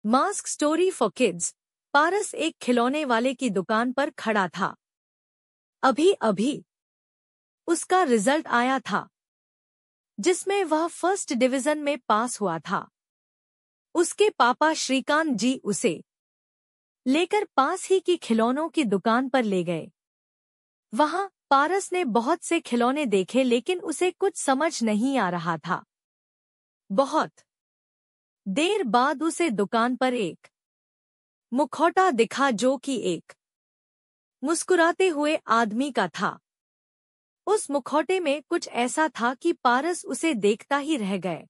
Mask story for kids. Paras एक खिलौने वाले की दुकान पर खड़ा था। अभी अभी उसका रिजल्ट आया था, जिसमें वह फर्स्ट डिवीजन में पास हुआ था। उसके पापा श्रीकांत जी उसे लेकर पास ही की खिलौनों की दुकान पर ले गए। वहां पारस ने बहुत से खिलौने देखे, लेकिन उसे कुछ समझ नहीं आ रहा था। बहुत देर बाद उसे दुकान पर एक मुखौटा दिखा, जो कि एक मुस्कुराते हुए आदमी का था। उस मुखौटे में कुछ ऐसा था कि पारस उसे देखता ही रह गए,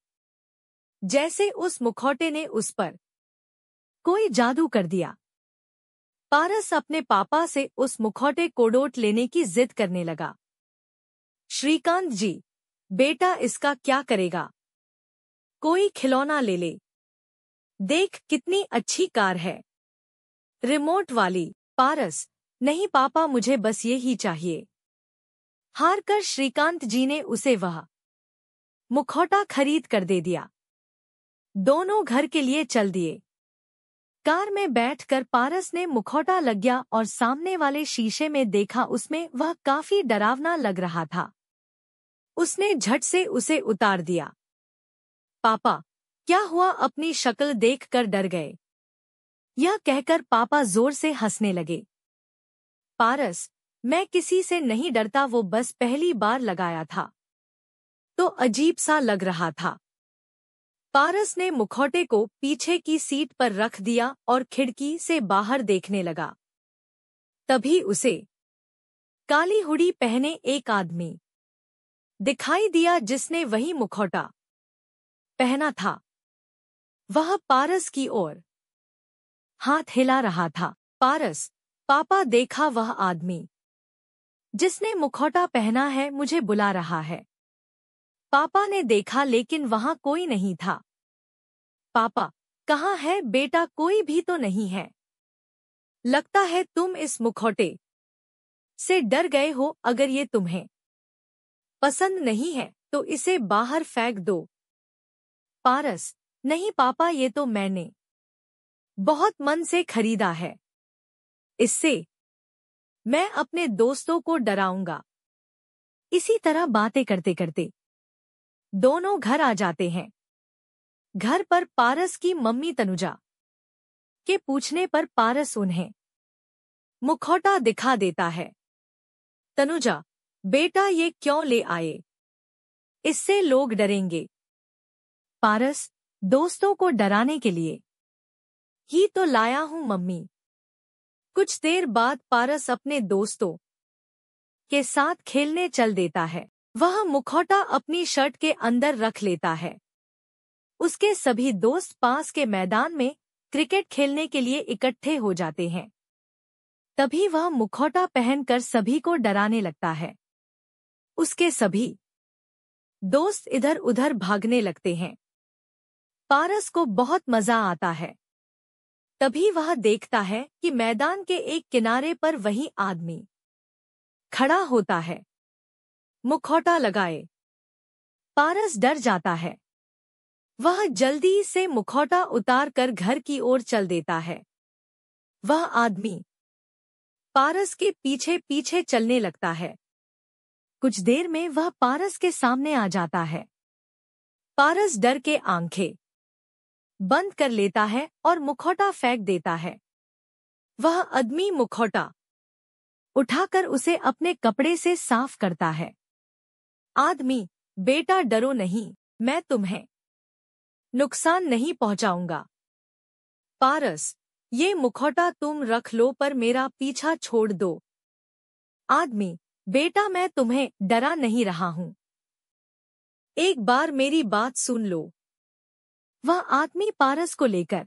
जैसे उस मुखौटे ने उस पर कोई जादू कर दिया। पारस अपने पापा से उस मुखौटे को डोट लेने की जिद करने लगा। श्रीकांत जी, बेटा इसका क्या करेगा? कोई खिलौना ले ले। देख कितनी अच्छी कार है, रिमोट वाली। पारस, नहीं पापा, मुझे बस ये ही चाहिए। हार कर श्रीकांत जी ने उसे वह मुखौटा खरीद कर दे दिया। दोनों घर के लिए चल दिए। कार में बैठकर पारस ने मुखौटा लग गया और सामने वाले शीशे में देखा। उसमें वह काफी डरावना लग रहा था। उसने झट से उसे उतार दिया। पापा, क्या हुआ? अपनी शक्ल देखकर डर गए। यह कहकर पापा जोर से हंसने लगे। पारस, मैं किसी से नहीं डरता, वो बस पहली बार लगाया था तो अजीब सा लग रहा था। पारस ने मुखौटे को पीछे की सीट पर रख दिया और खिड़की से बाहर देखने लगा। तभी उसे काली हुडी पहने एक आदमी दिखाई दिया, जिसने वही मुखौटा पहना था। वह पारस की ओर हाथ हिला रहा था। पारस, पापा देखा, वह आदमी जिसने मुखौटा पहना है मुझे बुला रहा है। पापा ने देखा, लेकिन वहां कोई नहीं था। पापा, कहाँ है बेटा? कोई भी तो नहीं है। लगता है तुम इस मुखौटे से डर गए हो। अगर ये तुम्हें पसंद नहीं है तो इसे बाहर फेंक दो। पारस, नहीं पापा, ये तो मैंने बहुत मन से खरीदा है। इससे मैं अपने दोस्तों को डराऊंगा। इसी तरह बातें करते करते दोनों घर आ जाते हैं। घर पर पारस की मम्मी तनुजा के पूछने पर पारस उन्हें मुखौटा दिखा देता है। तनुजा, बेटा ये क्यों ले आए? इससे लोग डरेंगे। पारस, दोस्तों को डराने के लिए ही तो लाया हूं मम्मी। कुछ देर बाद पारस अपने दोस्तों के साथ खेलने चल देता है। वह मुखौटा अपनी शर्ट के अंदर रख लेता है। उसके सभी दोस्त पास के मैदान में क्रिकेट खेलने के लिए इकट्ठे हो जाते हैं। तभी वह मुखौटा पहनकर सभी को डराने लगता है। उसके सभी दोस्त इधर उधर भागने लगते हैं। पारस को बहुत मजा आता है। तभी वह देखता है कि मैदान के एक किनारे पर वही आदमी खड़ा होता है, मुखौटा लगाए। पारस डर जाता है। वह जल्दी से मुखौटा उतार कर घर की ओर चल देता है। वह आदमी पारस के पीछे पीछे चलने लगता है। कुछ देर में वह पारस के सामने आ जाता है। पारस डर के आंखें बंद कर लेता है और मुखौटा फेंक देता है। वह आदमी मुखौटा उठाकर उसे अपने कपड़े से साफ करता है। आदमी, बेटा डरो नहीं, मैं तुम्हें नुकसान नहीं पहुंचाऊंगा। पारस, ये मुखौटा तुम रख लो, पर मेरा पीछा छोड़ दो। आदमी, बेटा मैं तुम्हें डरा नहीं रहा हूं, एक बार मेरी बात सुन लो। वह आदमी पारस को लेकर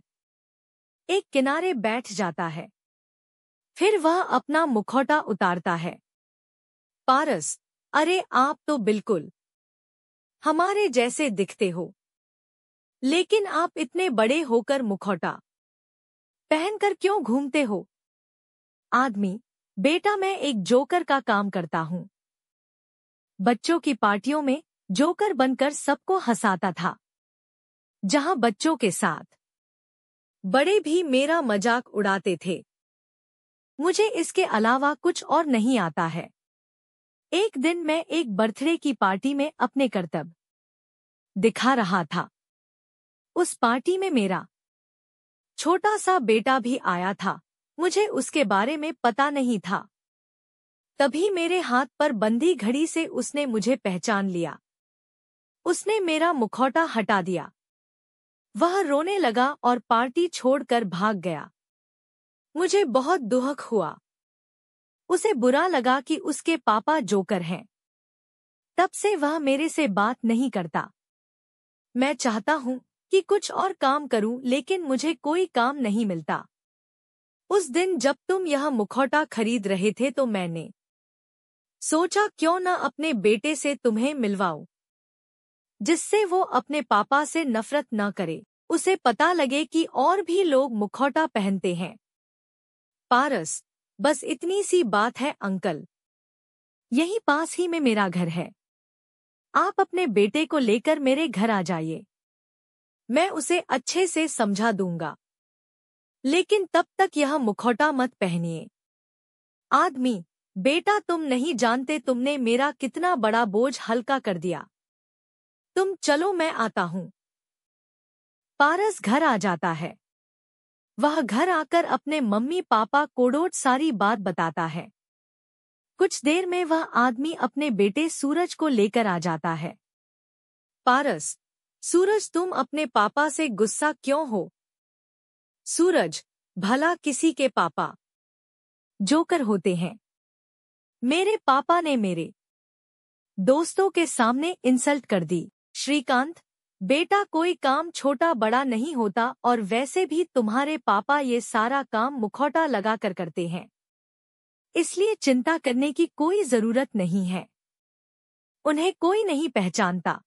एक किनारे बैठ जाता है। फिर वह अपना मुखौटा उतारता है। पारस, अरे आप तो बिल्कुल हमारे जैसे दिखते हो, लेकिन आप इतने बड़े होकर मुखौटा पहनकर क्यों घूमते हो? आदमी, बेटा मैं एक जोकर का काम करता हूँ। बच्चों की पार्टियों में जोकर बनकर सबको हंसाता था। जहां बच्चों के साथ बड़े भी मेरा मजाक उड़ाते थे। मुझे इसके अलावा कुछ और नहीं आता है। एक दिन मैं एक बर्थडे की पार्टी में अपने करतब दिखा रहा था। उस पार्टी में मेरा छोटा सा बेटा भी आया था। मुझे उसके बारे में पता नहीं था। तभी मेरे हाथ पर बंधी घड़ी से उसने मुझे पहचान लिया। उसने मेरा मुखौटा हटा दिया। वह रोने लगा और पार्टी छोड़कर भाग गया। मुझे बहुत दुख हुआ। उसे बुरा लगा कि उसके पापा जोकर हैं। तब से वह मेरे से बात नहीं करता। मैं चाहता हूँ कि कुछ और काम करूं, लेकिन मुझे कोई काम नहीं मिलता। उस दिन जब तुम यह मुखौटा खरीद रहे थे तो मैंने सोचा क्यों न अपने बेटे से तुम्हें मिलवाऊं, जिससे वो अपने पापा से नफरत न करे। उसे पता लगे कि और भी लोग मुखौटा पहनते हैं। पारस, बस इतनी सी बात है अंकल। यहीं पास ही में मेरा घर है। आप अपने बेटे को लेकर मेरे घर आ जाइए। मैं उसे अच्छे से समझा दूंगा। लेकिन तब तक यह मुखौटा मत पहनिए। आदमी, बेटा तुम नहीं जानते तुमने मेरा कितना बड़ा बोझ हल्का कर दिया। तुम चलो, मैं आता हूँ। पारस घर आ जाता है। वह घर आकर अपने मम्मी पापा को सारी बात बताता है। कुछ देर में वह आदमी अपने बेटे सूरज को लेकर आ जाता है। पारस, सूरज तुम अपने पापा से गुस्सा क्यों हो? सूरज, भला किसी के पापा जोकर होते हैं? मेरे पापा ने मेरे दोस्तों के सामने इंसल्ट कर दी। श्रीकांत, बेटा कोई काम छोटा बड़ा नहीं होता, और वैसे भी तुम्हारे पापा ये सारा काम मुखौटा लगाकर करते हैं, इसलिए चिंता करने की कोई जरूरत नहीं है। उन्हें कोई नहीं पहचानता।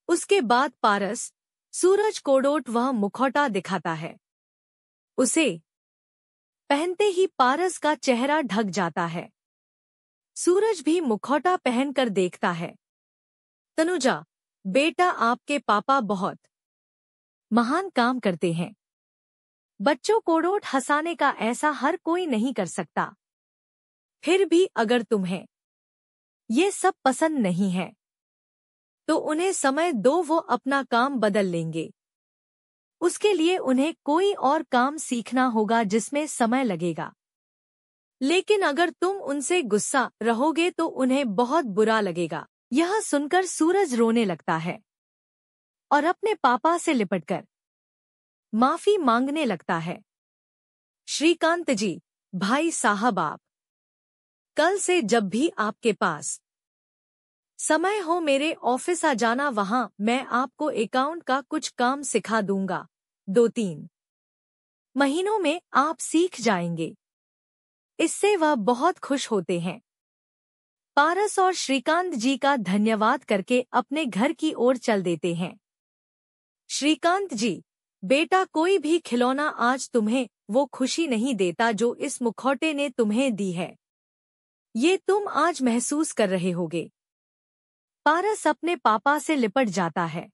उसके बाद पारस सूरज कोडोट वह मुखौटा दिखाता है। उसे पहनते ही पारस का चेहरा ढक जाता है। सूरज भी मुखौटा पहनकर देखता है। तनुजा, बेटा आपके पापा बहुत महान काम करते हैं। बच्चों कोडोट हंसाने का ऐसा हर कोई नहीं कर सकता। फिर भी अगर तुम्हें ये सब पसंद नहीं है तो उन्हें समय दो, वो अपना काम बदल लेंगे। उसके लिए उन्हें कोई और काम सीखना होगा जिसमें समय लगेगा। लेकिन अगर तुम उनसे गुस्सा रहोगे तो उन्हें बहुत बुरा लगेगा। यह सुनकर सूरज रोने लगता है और अपने पापा से लिपटकर माफी मांगने लगता है। श्रीकांत जी, भाई साहब, आप कल से जब भी आपके पास समय हो मेरे ऑफिस आ जाना। वहां मैं आपको अकाउंट का कुछ काम सिखा दूंगा। 2-3 महीनों में आप सीख जाएंगे। इससे वह बहुत खुश होते हैं। पारस और श्रीकांत जी का धन्यवाद करके अपने घर की ओर चल देते हैं। श्रीकांत जी, बेटा कोई भी खिलौना आज तुम्हें वो खुशी नहीं देता जो इस मुखौटे ने तुम्हें दी है। ये तुम आज महसूस कर रहे होगे। पारस अपने पापा से लिपट जाता है।